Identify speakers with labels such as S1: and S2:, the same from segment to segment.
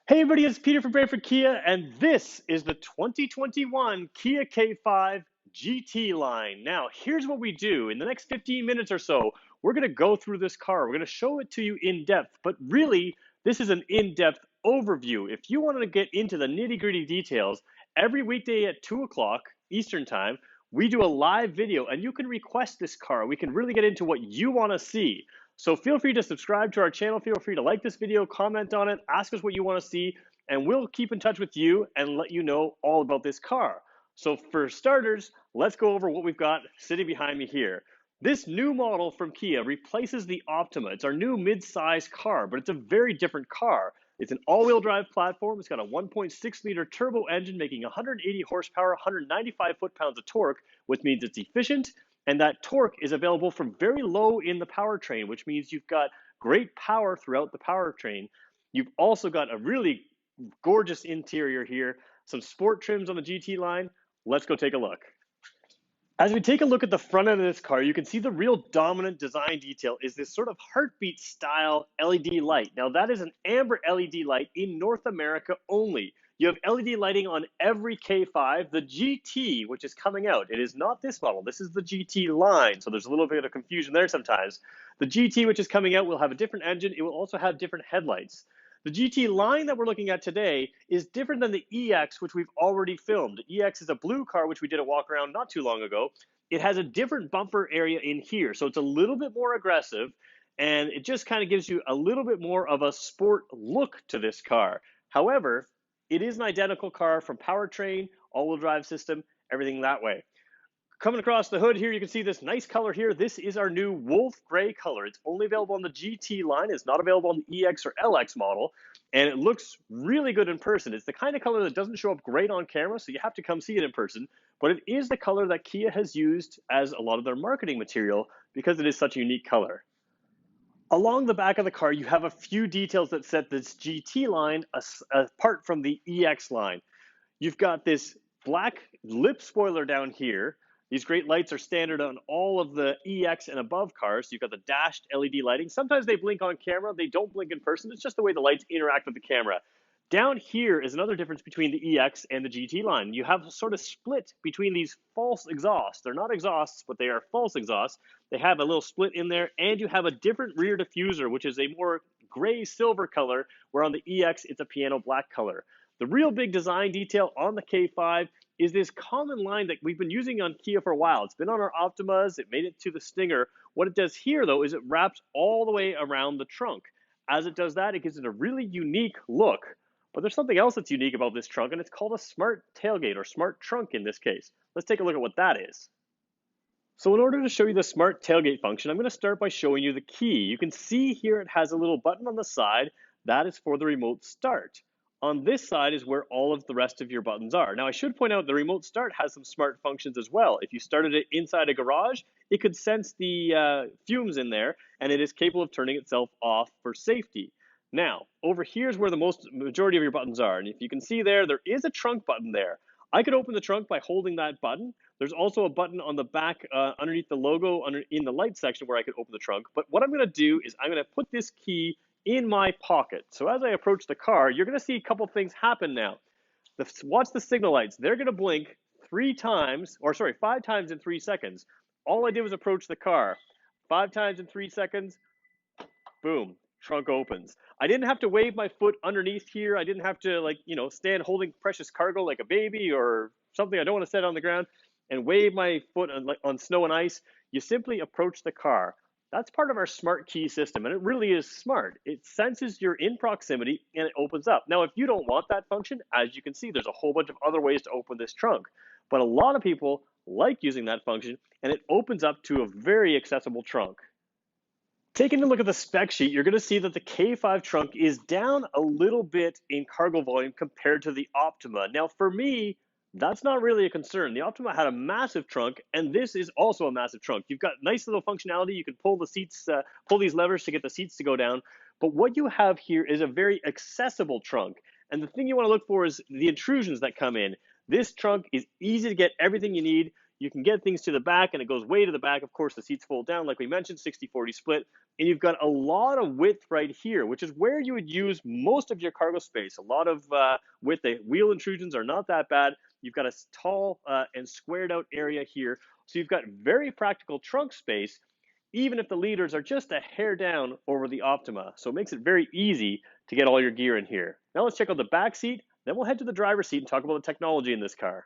S1: Hey everybody, it's Peter from Brantford Kia, and this is the 2021 Kia K5 GT line. Now, here's what we do. In the next 15 minutes or so, we're going to go through this car. We're going to show it to you in depth, but really, this is an in-depth overview. If you want to get into the nitty-gritty details, every weekday at 2 o'clock Eastern Time, we do a live video, and you can request this car. We can really get into what you want to see. So feel free to subscribe to our channel. Feel free to like this video, comment on it, ask us what you want to see, and we'll keep in touch with you and let you know all about this car. So for starters, let's go over what we've got sitting behind me here. This new model from Kia replaces the Optima. It's our new mid-size car, but it's a very different car. It's an all-wheel drive platform. It's got a 1.6-liter turbo engine making 180 horsepower, 195 foot-pounds of torque, which means it's efficient, and that torque is available from very low in the powertrain, which means you've got great power throughout the powertrain. You've also got a really gorgeous interior here, some sport trims on the GT line. Let's go take a look. As we take a look at the front end of this car, you can see the real dominant design detail is this sort of heartbeat style LED light. Now that is an amber LED light in North America only. You have LED lighting on every K5. The GT, which is coming out, it is not this model. This is the GT line, so there's a little bit of confusion there sometimes. The GT, which is coming out, will have a different engine. It will also have different headlights. The GT line that we're looking at today is different than the EX, which we've already filmed. The EX is a blue car, which we did a walk around not too long ago. It has a different bumper area in here, so it's a little bit more aggressive, and it just kind of gives you a little bit more of a sport look to this car. However, it is an identical car from powertrain, all-wheel drive system, everything that way. Coming across the hood here, you can see this nice color here. This is our new wolf gray color. It's only available on the GT line. It's not available on the EX or LX model, and it looks really good in person. It's the kind of color that doesn't show up great on camera, so you have to come see it in person, but it is the color that Kia has used as a lot of their marketing material because it is such a unique color. Along the back of the car, you have a few details that set this GT line apart from the EX line. You've got this black lip spoiler down here. These great lights are standard on all of the EX and above cars. You've got the dashed LED lighting. Sometimes they blink on camera. They don't blink in person. It's just the way the lights interact with the camera. Down here is another difference between the EX and the GT line. You have a sort of split between these false exhausts. They're not exhausts, but they are false exhausts. They have a little split in there, and you have a different rear diffuser, which is a more gray silver color, where on the EX it's a piano black color. The real big design detail on the K5 is this common line that we've been using on Kia for a while. It's been on our Optimas, it made it to the Stinger. What it does here though is it wraps all the way around the trunk. As it does that, it gives it a really unique look. But there's something else that's unique about this trunk, and it's called a smart tailgate, or smart trunk in this case. Let's take a look at what that is. So in order to show you the smart tailgate function, I'm going to start by showing you the key. You can see here it has a little button on the side. That is for the remote start. On this side is where all of the rest of your buttons are. Now I should point out the remote start has some smart functions as well. If you started it inside a garage, it could sense the fumes in there, and it is capable of turning itself off for safety. Now, over here is where the majority of your buttons are, and if you can see there is a trunk button there. I could open the trunk by holding that button. There's also a button on the back underneath the logo in the light section where I could open the trunk. But what I'm going to do is I'm going to put this key in my pocket. So as I approach the car, you're going to see a couple things happen now. Watch the signal lights. They're going to blink 5 times in 3 seconds. All I did was approach the car. 5 times in 3 seconds, boom, trunk opens. I didn't have to wave my foot underneath here. I didn't have to stand holding precious cargo like a baby or something I don't want to set on the ground and wave my foot on snow and ice. You simply approach the car. That's part of our smart key system, and it really is smart. It senses you're in proximity, and it opens up. Now, if you don't want that function, as you can see, there's a whole bunch of other ways to open this trunk. But a lot of people like using that function, and it opens up to a very accessible trunk. Taking a look at the spec sheet, you're going to see that the K5 trunk is down a little bit in cargo volume compared to the Optima. Now, for me, that's not really a concern. The Optima had a massive trunk, and this is also a massive trunk. You've got nice little functionality. You can pull the seats, pull these levers to get the seats to go down. But what you have here is a very accessible trunk. And the thing you want to look for is the intrusions that come in. This trunk is easy to get everything you need. You can get things to the back, and it goes way to the back. Of course, the seats fold down, like we mentioned, 60-40 split. and you've got a lot of width right here, which is where you would use most of your cargo space. A lot of width. The wheel intrusions are not that bad. You've got a tall and squared out area here, so you've got very practical trunk space, even if the leaders are just a hair down over the Optima. So it makes it very easy to get all your gear in here. Now let's check out the back seat, then we'll head to the driver's seat and talk about the technology in this car.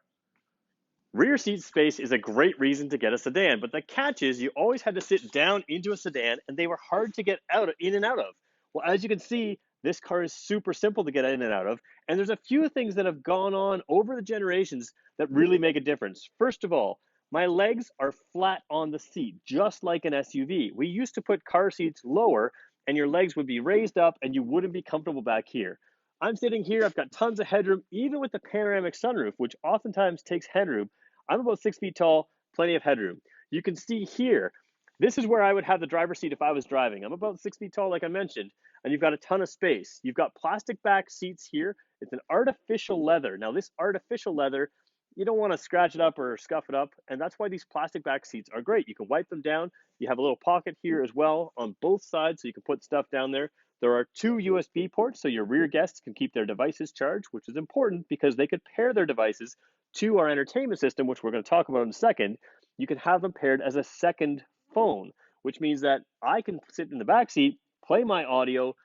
S1: Rear seat space is a great reason to get a sedan, but the catch is you always had to sit down into a sedan and they were hard to get in and out of. Well, as you can see, this car is super simple to get in and out of, and there's a few things that have gone on over the generations that really make a difference. First of all, my legs are flat on the seat, just like an SUV. We used to put car seats lower and your legs would be raised up and you wouldn't be comfortable back here. I'm sitting here, I've got tons of headroom, even with the panoramic sunroof, which oftentimes takes headroom. I'm about 6 feet tall, plenty of headroom. You can see here, this is where I would have the driver's seat if I was driving. I'm about 6 feet tall, like I mentioned, and you've got a ton of space. You've got plastic back seats here. It's an artificial leather. Now, this artificial leather, you don't want to scratch it up or scuff it up, and that's why these plastic back seats are great. You can wipe them down. You have a little pocket here as well on both sides, so you can put stuff down there. There are 2 USB ports, so your rear guests can keep their devices charged, which is important because they could pair their devices to our entertainment system, which we're going to talk about in a second. You can have them paired as a second phone, which means that I can sit in the back seat, play my audio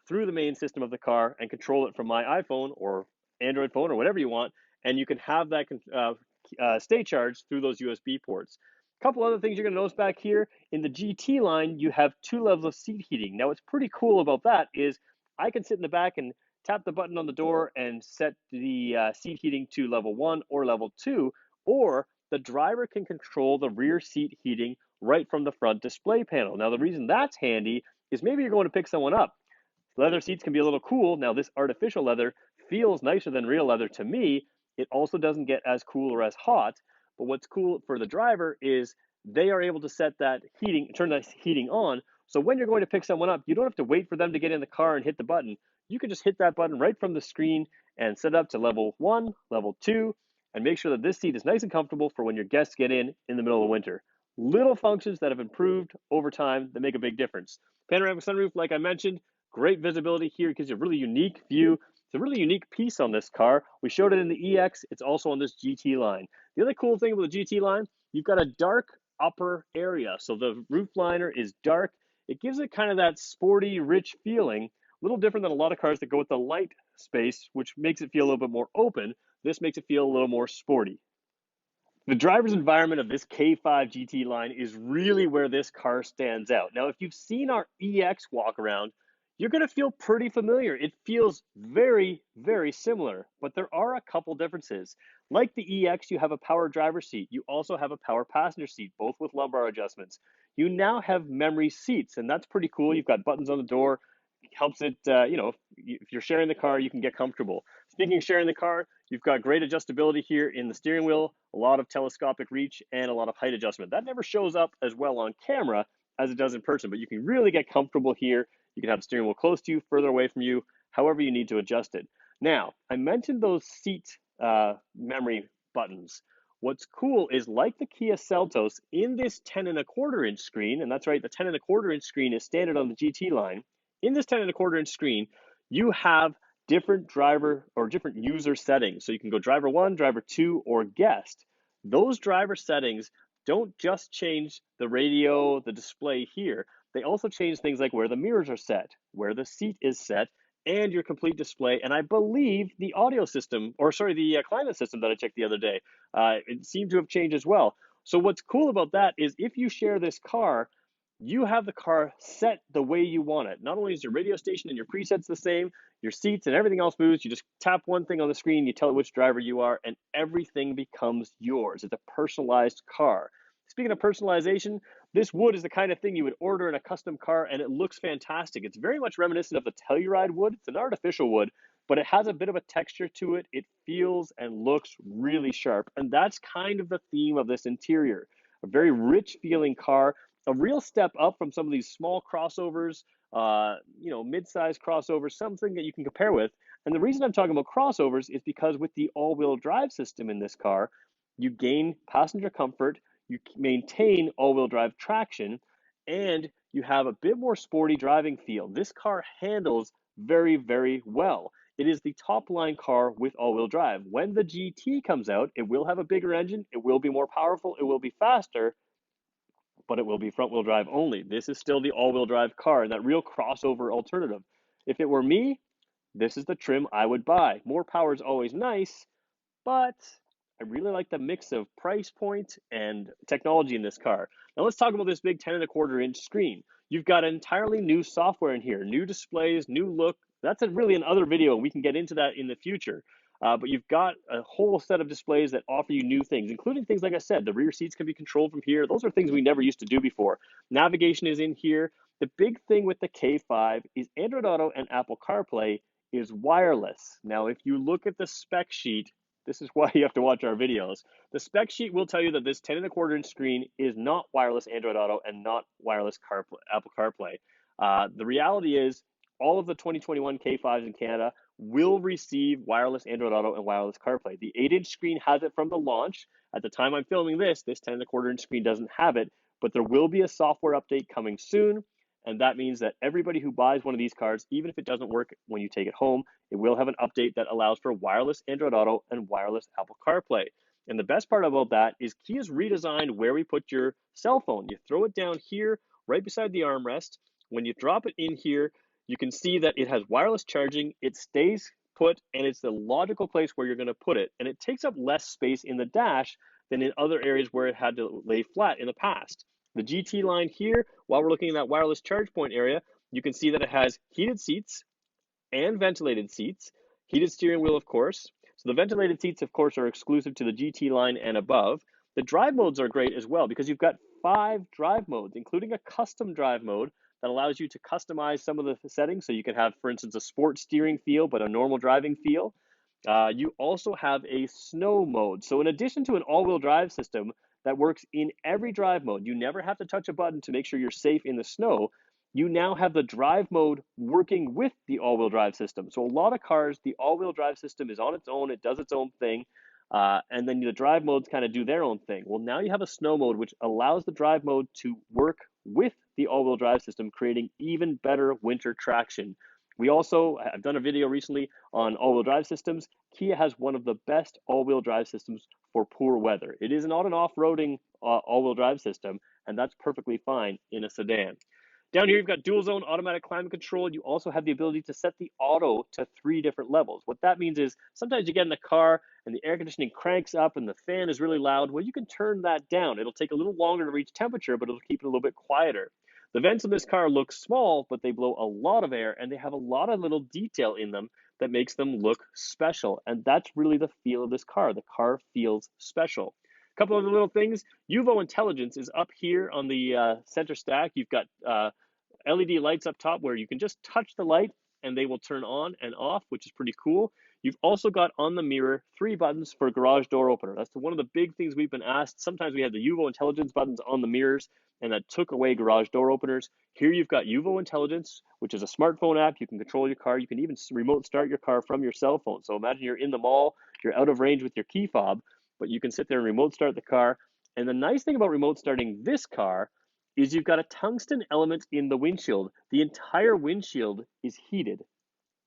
S1: through the main system of the car, and control it from my iPhone or Android phone or whatever you want, and you can have that stay charged through those USB ports. A couple other things you're going to notice back here in the GT line, you have 2 levels of seat heating. Now, what's pretty cool about that is I can sit in the back and tap the button on the door and set the seat heating to level 1 or level 2, or the driver can control the rear seat heating right from the front display panel. Now, the reason that's handy is maybe you're going to pick someone up. Leather seats can be a little cool. Now, this artificial leather feels nicer than real leather to me. It also doesn't get as cool or as hot. But what's cool for the driver is they are able to set that heating, turn that heating on. So when you're going to pick someone up, you don't have to wait for them to get in the car and hit the button. You can just hit that button right from the screen and set it up to level 1, level 2, and make sure that this seat is nice and comfortable for when your guests get in the middle of winter. Little functions that have improved over time that make a big difference. Panoramic sunroof, like I mentioned, great visibility here. It gives you a really unique view. It's a really unique piece on this car. We showed it in the EX. It's also on this GT line. The other cool thing about the GT line, you've got a dark upper area. So the roof liner is dark. It gives it kind of that sporty, rich feeling. A little different than a lot of cars that go with the light space, which makes it feel a little bit more open. This makes it feel a little more sporty. The driver's environment of this K5 GT line is really where this car stands out. Now, if you've seen our EX Walkaround, you're going to feel pretty familiar. It feels very, very similar, but there are a couple differences. Like the EX, you have a power driver's seat. You also have a power passenger seat, both with lumbar adjustments. You now have memory seats, and that's pretty cool. You've got buttons on the door. It helps it, if you're sharing the car, you can get comfortable. Speaking of sharing the car, you've got great adjustability here in the steering wheel, a lot of telescopic reach, and a lot of height adjustment. That never shows up as well on camera as it does in person, but you can really get comfortable here. You can have the steering wheel close to you, further away from you, however you need to adjust it. Now, I mentioned those seat memory buttons. What's cool is like the Kia Seltos in this 10.25-inch screen, and that's right, the 10.25-inch screen is standard on the GT line. In this 10.25-inch screen, you have different driver or different user settings. So you can go driver 1, driver 2, or guest. Those driver settings don't just change the radio, the display here. They also change things like where the mirrors are set, where the seat is set, and your complete display. And I believe the audio system, or sorry, the climate system that I checked the other day, it seemed to have changed as well. So what's cool about that is if you share this car, you have the car set the way you want it. Not only is your radio station and your presets the same, your seats and everything else moves. You just tap one thing on the screen, you tell it which driver you are, and everything becomes yours. It's a personalized car. Speaking of personalization, this wood is the kind of thing you would order in a custom car, and it looks fantastic. It's very much reminiscent of the Telluride wood. It's an artificial wood, but it has a bit of a texture to it. It feels and looks really sharp, and that's kind of the theme of this interior. A very rich feeling car, a real step up from some of these small crossovers, mid-sized crossovers, something that you can compare with. And the reason I'm talking about crossovers is because with the all-wheel drive system in this car, you gain passenger comfort, you maintain all-wheel drive traction, and you have a bit more sporty driving feel. This car handles very, very well. It is the top line car with all-wheel drive. When the GT comes out, it will have a bigger engine, it will be more powerful, it will be faster, but it will be front wheel drive only. This is still the all-wheel drive car and that real crossover alternative. If it were me, this is the trim I would buy. More power is always nice, but I really like the mix of price point and technology in this car. Now let's talk about this big 10.25-inch screen. You've got entirely new software in here, new displays, new look. That's really another video. We can get into that in the future. But you've got a whole set of displays that offer you new things, including things like I said, the rear seats can be controlled from here. Those are things we never used to do before. Navigation is in here. The big thing with the K5 is Android Auto and Apple CarPlay is wireless. Now, if you look at the spec sheet, this is why you have to watch our videos. The spec sheet will tell you that this 10.25-inch screen is not wireless Android Auto and not wireless Apple CarPlay. The reality is all of the 2021 K5s in Canada will receive wireless Android Auto and wireless CarPlay. The 8-inch screen has it from the launch. At the time I'm filming this 10.25-inch screen doesn't have it, but there will be a software update coming soon. And that means that everybody who buys one of these cars, even if it doesn't work when you take it home, it will have an update that allows for wireless Android Auto and wireless Apple CarPlay. And the best part about that is Kia's redesigned where we put your cell phone. You throw it down here, right beside the armrest. When you drop it in here, you can see that it has wireless charging, it stays put, and it's the logical place where you're going to put it. And it takes up less space in the dash than in other areas where it had to lay flat in the past. The GT line here, while we're looking at that wireless charge point area, you can see that it has heated seats and ventilated seats, heated steering wheel, of course. So the ventilated seats, of course, are exclusive to the GT line and above. The drive modes are great as well because you've got 5 drive modes, including a custom drive mode that allows you to customize some of the settings. So you can have, for instance, a sport steering feel, but a normal driving feel. You also have a snow mode. So in addition to an all-wheel drive system that works in every drive mode, you never have to touch a button to make sure you're safe in the snow. You now have the drive mode working with the all-wheel drive system. So a lot of cars, the all-wheel drive system is on its own, it does its own thing, and then the drive modes kind of do their own thing. Well, now you have a snow mode, which allows the drive mode to work with the all-wheel drive system, creating even better winter traction. I've done a video recently on all-wheel drive systems. Kia has one of the best all-wheel drive systems for poor weather. It is not an off-roading all-wheel drive system, and that's perfectly fine in a sedan. Down here, you've got dual zone automatic climate control. You also have the ability to set the auto to 3 different levels. What that means is sometimes you get in the car and the air conditioning cranks up and the fan is really loud. Well, you can turn that down. It'll take a little longer to reach temperature, but it'll keep it a little bit quieter. The vents in this car look small, but they blow a lot of air and they have a lot of little detail in them that makes them look special. And that's really the feel of this car. The car feels special. A couple of the little things. UVO Intelligence is up here on the center stack. You've got LED lights up top where you can just touch the light and they will turn on and off, which is pretty cool. You've also got on the mirror 3 buttons for garage door opener. That's one of the big things we've been asked. Sometimes we had the UVO Intelligence buttons on the mirrors and that took away garage door openers. Here you've got UVO Intelligence, which is a smartphone app. You can control your car. You can even remote start your car from your cell phone. So imagine you're in the mall, you're out of range with your key fob, but you can sit there and remote start the car. And the nice thing about remote starting this car is you've got a tungsten element in the windshield. The entire windshield is heated.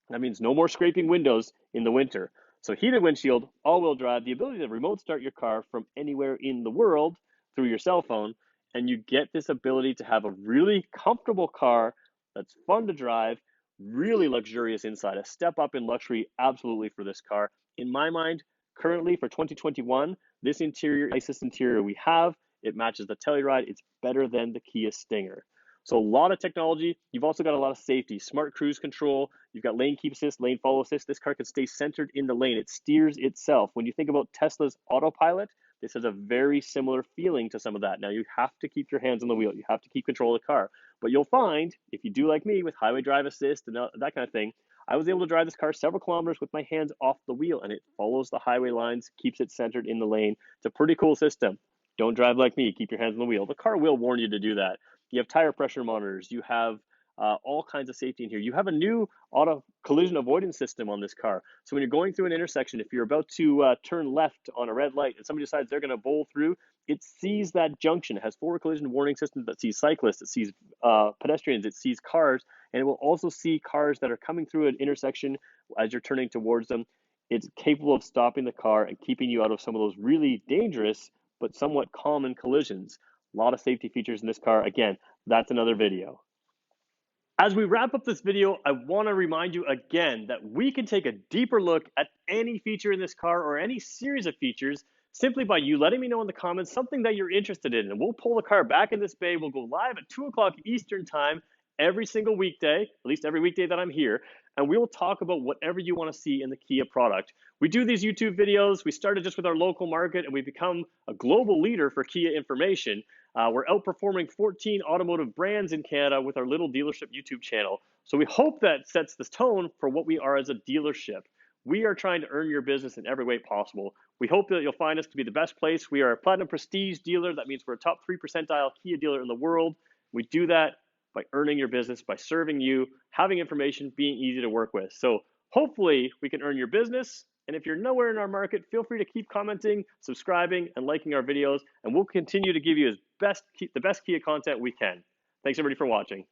S1: That means no more scraping windows in the winter. So heated windshield, all-wheel drive, the ability to remote start your car from anywhere in the world through your cell phone, and you get this ability to have a really comfortable car that's fun to drive, really luxurious inside, a step up in luxury absolutely for this car. In my mind, currently for 2021, this interior, nicest interior we have, it matches the Telluride. It's better than the Kia Stinger. So a lot of technology. You've also got a lot of safety. Smart cruise control. You've got lane keep assist, lane follow assist. This car can stay centered in the lane. It steers itself. When you think about Tesla's autopilot, this has a very similar feeling to some of that. Now, you have to keep your hands on the wheel. You have to keep control of the car. But you'll find, if you do like me with highway drive assist and that kind of thing, I was able to drive this car several kilometers with my hands off the wheel, and it follows the highway lines, keeps it centered in the lane. It's a pretty cool system. Don't drive like me. Keep your hands on the wheel. The car will warn you to do that. You have tire pressure monitors. You have all kinds of safety in here. You have a new auto collision avoidance system on this car. So when you're going through an intersection, if you're about to turn left on a red light and somebody decides they're going to bowl through, it sees that junction. It has forward collision warning systems that sees cyclists, it sees pedestrians, it sees cars, and it will also see cars that are coming through an intersection as you're turning towards them. It's capable of stopping the car and keeping you out of some of those really dangerous but somewhat common collisions. A lot of safety features in this car. Again, that's another video. As we wrap up this video, I want to remind you again that we can take a deeper look at any feature in this car or any series of features simply by you letting me know in the comments something that you're interested in. And we'll pull the car back in this bay. We'll go live at 2 o'clock Eastern time every single weekday, at least every weekday that I'm here. And we will talk about whatever you want to see in the Kia product. We do these YouTube videos. We started just with our local market and we've become a global leader for Kia information. We're outperforming 14 automotive brands in Canada with our little dealership YouTube channel. So we hope that sets the tone for what we are as a dealership. We are trying to earn your business in every way possible. We hope that you'll find us to be the best place. We are a Platinum Prestige dealer. That means we're a top 3 percentile Kia dealer in the world. We do that by earning your business, by serving you, having information, being easy to work with. So hopefully we can earn your business. And if you're nowhere in our market, feel free to keep commenting, subscribing, and liking our videos, and we'll continue to give you the best Kia content we can. Thanks everybody for watching.